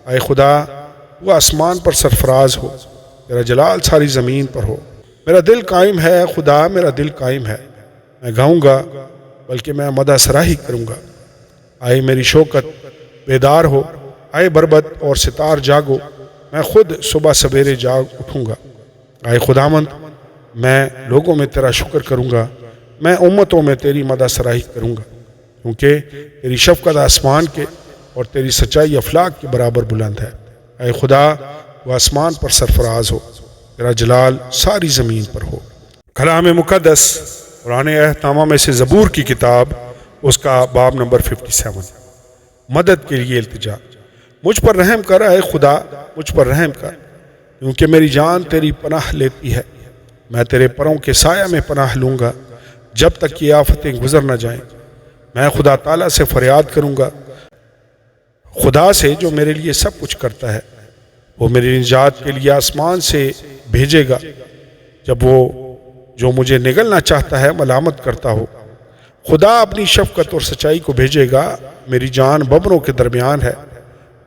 اے خدا وہ آسمان پر سرفراز ہو، تیرا جلال ساری زمین پر ہو۔ میرا دل قائم ہے اے خدا، میرا دل قائم ہے، میں گاؤں گا بلکہ میں مدح سراہی کروں گا۔ آئے میری شوکت بیدار ہو، آئے بربط اور ستار جاگو، میں خود صبح سویرے جاگ اٹھوں گا۔ آئے خداوند میں لوگوں میں تیرا شکر کروں گا، میں امتوں میں تیری مدح سراہی کروں گا، کیونکہ تیری شفقت آسمان کے اور تیری سچائی افلاک کے برابر بلند ہے۔ اے خدا وہ آسمان پر سرفراز ہو، تیرا جلال ساری زمین پر ہو۔ کلام مقدس قرآن عہد نامہ میں سے زبور کی کتاب، اس کا باب نمبر 57۔ مدد کے لیے التجا۔ مجھ پر رحم کر اے خدا، مجھ پر رحم کر، کیونکہ میری جان تیری پناہ لیتی ہے۔ میں تیرے پروں کے سایہ میں پناہ لوں گا جب تک یہ آفتیں گزر نہ جائیں۔ میں خدا تعالیٰ سے فریاد کروں گا، خدا سے جو میرے لیے سب کچھ کرتا ہے۔ وہ میری نجات کے لیے آسمان سے بھیجے گا جب وہ جو مجھے نگلنا چاہتا ہے ملامت کرتا ہو۔ خدا اپنی شفقت اور سچائی کو بھیجے گا۔ میری جان ببروں کے درمیان ہے،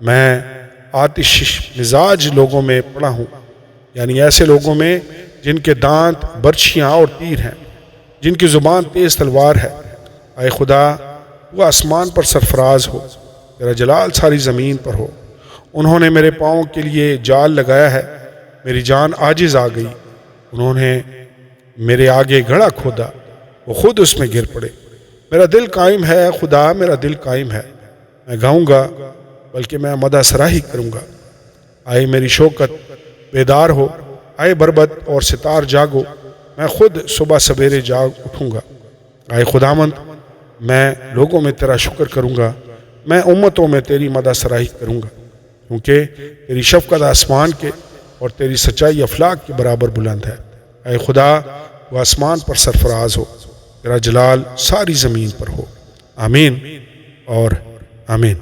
میں آتش مزاج لوگوں میں پڑا ہوں، یعنی ایسے لوگوں میں جن کے دانت برچھیاں اور تیر ہیں، جن کی زبان تیز تلوار ہے۔ اے خدا وہ آسمان پر سرفراز ہو، تیرا جلال ساری زمین پر ہو۔ انہوں نے میرے پاؤں کے لیے جال لگایا ہے، میری جان عاجز آ گئی۔ انہوں نے میرے آگے گڑھا کھودا، وہ خود اس میں گر پڑے۔ میرا دل قائم ہے اے خدا، میرا دل قائم ہے، میں گاؤں گا بلکہ میں مدح سراہی کروں گا۔ آئے میری شوکت بیدار ہو، آئے بربط اور ستار جاگو، میں خود صبح سویرے جاگ اٹھوں گا۔ آئے خداوند میں لوگوں میں تیرا شکر کروں گا، میں امتوں میں تیری مدح سراہی کروں گا، کیونکہ تیری شفقت آسمان کے اور تیری سچائی افلاک کے برابر بلند ہے۔ اے خدا وہ آسمان پر سرفراز ہو، تیرا جلال ساری زمین پر ہو۔ آمین اور آمین۔